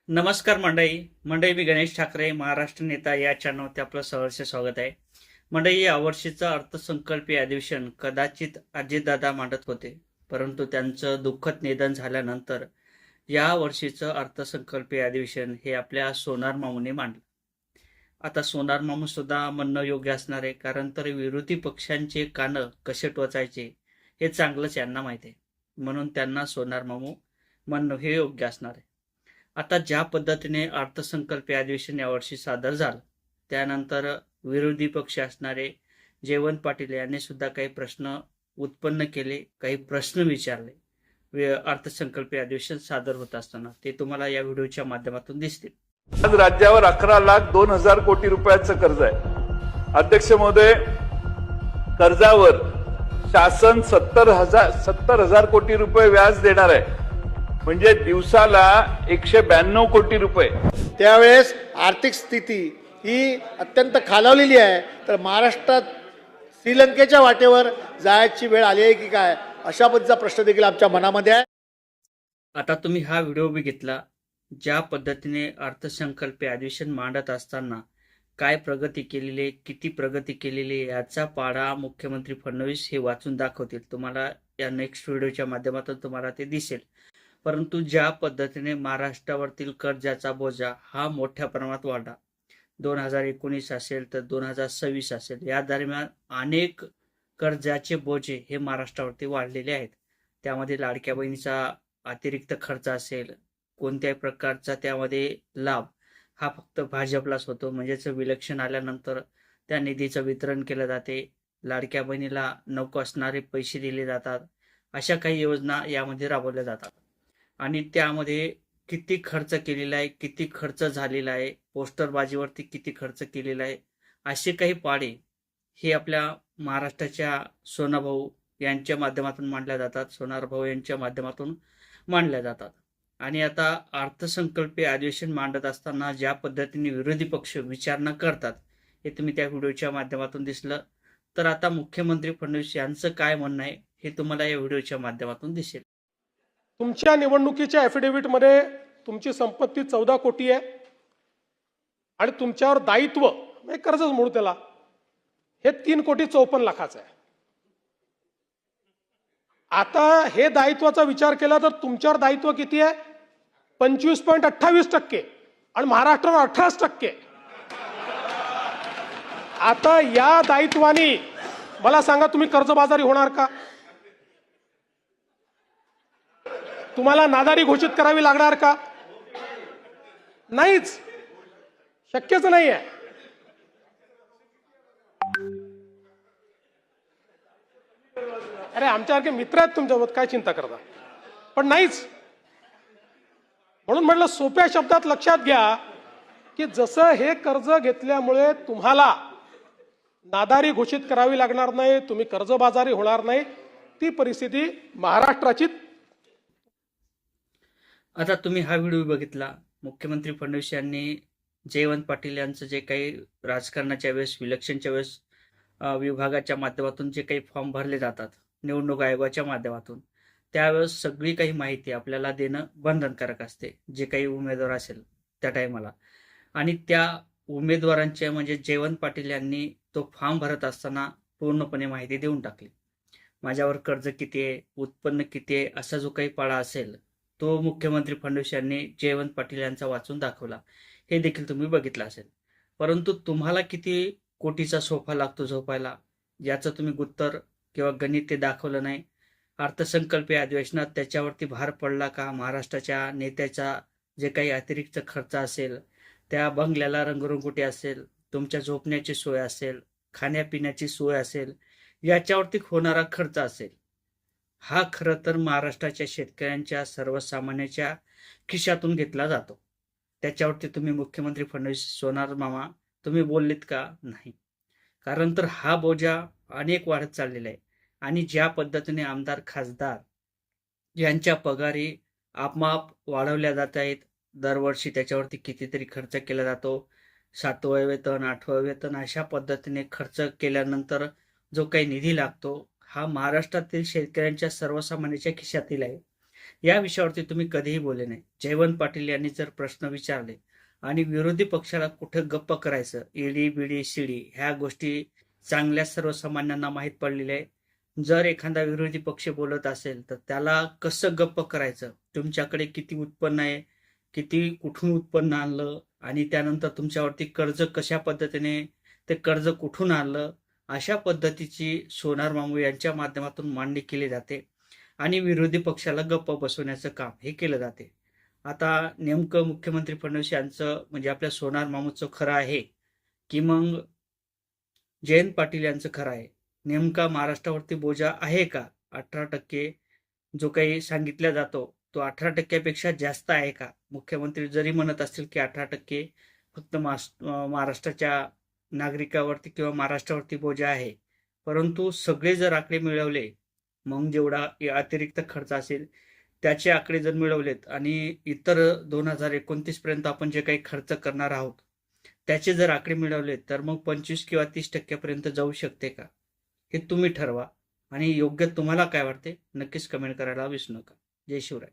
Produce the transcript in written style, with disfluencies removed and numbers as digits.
नमस्कार मंडळी मी गणेश ठाकरे महाराष्ट्र नेता या चॅनलवरती आपलं सहर्ष स्वागत आहे. मंडळी, यावर्षीचं अर्थसंकल्पीय अधिवेशन कदाचित अजितदादा मांडत होते, परंतु त्यांचं दुःखद निधन झाल्यानंतर या वर्षीचं अर्थसंकल्पीय अधिवेशन हे आपल्या सोनार मामूने मांडलं. आता सोनार मामू सुद्धा म्हणणं योग्य असणार आहे, कारण तर विरोधी पक्षांचे कानं कसे टोचायचे हे चांगलंच यांना माहिती आहे, म्हणून त्यांना सोनार मामू म्हणणं हे योग्य असणार आहे. आता ज्या पद्धतीने अर्थसंकल्पीय अधिवेशन यावर्षी सादर झालं, त्यानंतर विरोधी पक्ष असणारे जयवंत पाटील यांनी सुद्धा काही प्रश्न उत्पन्न केले, काही प्रश्न विचारले अर्थसंकल्पीय अधिवेशन सादर होत असताना. ते तुम्हाला या व्हिडिओच्या माध्यमातून दिसतील. आज राज्यावर 11,02,000 कोटी रुपयाचं कर्ज आहे. अध्यक्ष महोदय, कर्जावर शासन 70,000 कोटी रुपये व्याज देणार आहे, म्हणजे दिवसाला 192 कोटी रुपये. त्यावेळेस आर्थिक स्थिती ही अत्यंत खालावलेली आहे. तर महाराष्ट्रात श्रीलंकेच्या वाटेवर जायची वेळ आली आहे की काय, अशा पद्धतीचा प्रश्न देखील आमच्या मनामध्ये आहे. आता तुम्ही हा व्हिडिओ बघितला, ज्या पद्धतीने अर्थसंकल्पीय अधिवेशन मांडत असताना काय प्रगती केलेली आहे, किती प्रगती केलेली आहे, याचा पाढा मुख्यमंत्री फडणवीस हे वाचून दाखवतील. तुम्हाला या नेक्स्ट व्हिडिओच्या माध्यमातून तुम्हाला ते दिसेल. परंतु ज्या पद्धतीने महाराष्ट्रावरील कर्जाचा बोजा हा मोठ्या प्रमाणात वाढला, 2019 असेल तर 2026 असेल, या दरम्यान अनेक कर्जाचे बोजे हे महाराष्ट्रावरती वाढलेले आहेत. त्यामध्ये लाडक्या बहिणीचा अतिरिक्त खर्च असेल, कोणत्याही प्रकारचा त्यामध्ये लाभ हा फक्त भाजपलाच होतो, म्हणजेच विलक्षण आल्यानंतर त्या निधीचं वितरण केलं जाते, लाडक्या बहिणीला नको असणारे पैसे दिले जातात, अशा काही योजना यामध्ये राबवल्या जातात. आणि त्यामध्ये किती खर्च केलेला आहे, किती खर्च झालेला आहे, पोस्टरबाजीवरती किती खर्च केलेला आहे, असे काही पाढे हे आपल्या महाराष्ट्राच्या सोनाभाऊ यांच्या माध्यमातून मांडल्या जातात, सोनारभाऊ यांच्या माध्यमातून मांडल्या जातात. आणि आता अर्थसंकल्पीय अधिवेशन मांडत असताना ज्या पद्धतीने विरोधी पक्ष विचारणा करतात हे तुम्ही त्या व्हिडिओच्या माध्यमातून दिसलं. तर आता मुख्यमंत्री फडणवीस यांचं काय म्हणणं आहे हे तुम्हाला या व्हिडिओच्या माध्यमातून दिसेल. तुमच्या निवडणुकीच्या ॲफिडेव्हिटमध्ये तुमची संपत्ती 14 कोटी आहे आणि तुमच्यावर दायित्व म्हणजे कर्जच म्हणू त्याला, हे 3,54,00,000 आहे. आता हे दायित्वाचा विचार केला तर तुमच्यावर दायित्व किती आहे? 25.28% आणि महाराष्ट्रावर 18%. आता या दायित्वाने मला सांगा, तुम्ही कर्जबाजारी होणार का? तुम्हाला नादारी घोषित करावी लागणार का? नाहीच, शक्यच नाही आहे. अरे आमच्यासारखे मित्र आहेत तुमच्यासोबत, काय चिंता करता, पण नाहीच. म्हणून म्हटलं सोप्या शब्दात लक्षात घ्या की जसं हे कर्ज घेतल्यामुळे तुम्हाला नादारी घोषित करावी लागणार नाही, तुम्ही कर्जबाजारी होणार नाही, ती परिस्थिती महाराष्ट्राची. आता तुम्ही हा व्हिडिओ बघितला. मुख्यमंत्री फडणवीस यांनी जयवंत पाटील यांचं जे काही राजकारणाच्या वेळेस, इलेक्शनच्या वेळेस विभागाच्या माध्यमातून जे काही फॉर्म भरले जातात निवडणूक आयोगाच्या माध्यमातून, त्यावेळेस सगळी काही माहिती आपल्याला देणं बंधनकारक असते, जे काही उमेदवार असेल त्या टायमाला. आणि त्या उमेदवारांच्या म्हणजे जयवंत पाटील यांनी तो फॉर्म भरत असताना पूर्णपणे माहिती देऊन टाकली. माझ्यावर कर्ज किती आहे, उत्पन्न किती आहे, असा जो काही पाढा असेल तो मुख्यमंत्री फडणवीस यांनी जयवंत पाटील यांचा वाचून दाखवला, हे देखील तुम्ही बघितलं असेल. परंतु तुम्हाला किती कोटीचा सोफा लागतो झोपायला, याचं तुम्ही उत्तर किंवा गणित ते दाखवलं नाही. अर्थसंकल्पीय अधिवेशनात त्याच्यावरती भार पडला का? महाराष्ट्राच्या नेत्याचा जे काही अतिरिक्त खर्च असेल, त्या बंगल्याला रंगरंगोटी असेल, तुमच्या झोपण्याची सोय असेल, खाण्यापिण्याची सोय असेल, याच्यावरती होणारा खर्च असेल, हा खरं तर महाराष्ट्राच्या शेतकऱ्यांच्या सर्वसामान्यांच्या खिशातून घेतला जातो. त्याच्यावरती तुम्ही मुख्यमंत्री फडणवीस, सोनार मामा तुम्ही बोललेत का? नाही. कारण तर हा बोजा अनेक वाढत चाललेला आहे. आणि ज्या पद्धतीने आमदार खासदार यांच्या पगारी आपोआप वाढवल्या जात आहेत, दरवर्षी त्याच्यावरती कितीतरी खर्च केला जातो, 7वं वेतन, 8वं वेतन, अशा पद्धतीने खर्च केल्यानंतर जो काही निधी लागतो हा महाराष्ट्रातील शेतकऱ्यांच्या सर्वसामान्यांच्या खिशातील आहे. या विषयावरती तुम्ही कधीही बोलले नाही. जयवंत पाटील यांनी जर प्रश्न विचारले आणि विरोधी पक्षाला कुठं गप्प करायचं, ईडी बीडी सीडी ह्या गोष्टी चांगल्या सर्वसामान्यांना माहीत पडलेल्या आहे. जर एखादा विरोधी पक्ष बोलत असेल तर त्याला कसं गप्प करायचं, तुमच्याकडे किती उत्पन्न आहे, किती कुठून उत्पन्न आणलं आणि त्यानंतर तुमच्यावरती कर्ज कशा पद्धतीने ते कर्ज कुठून आणलं, अशा पद्धतीची सोनार मामू यांच्या माध्यमातून मांडणी केली जाते आणि विरोधी पक्षाला गप्प बसवण्याचं काम हे केलं जाते. आता नेमकं मुख्यमंत्री फडणवीस यांचं म्हणजे आपल्या सोनार मामूचं खरं आहे की मग जयंत पाटील यांचं खरं आहे? नेमका महाराष्ट्रावरती बोजा आहे का? 18% जो काही सांगितला जातो तो 18%पेक्षा जास्त आहे का? मुख्यमंत्री जरी म्हणत असतील की 18% फक्त महाराष्ट्राच्या नागरिकावरती किंवा महाराष्ट्रावरती बोजा आहे, परंतु सगळे जर आकडे मिळवले, मग जेवढा अतिरिक्त खर्च असेल त्याचे आकडे जर मिळवलेत आणि इतर 2029 पर्यंत आपण जे काही खर्च करणार आहोत त्याचे जर आकडे मिळवले तर मग 25 किंवा 30% पर्यंत जाऊ शकते का? हे तुम्ही ठरवा आणि योग्य तुम्हाला काय वाटते नक्कीच कमेंट करायला विसरू नका. जय शिवराय.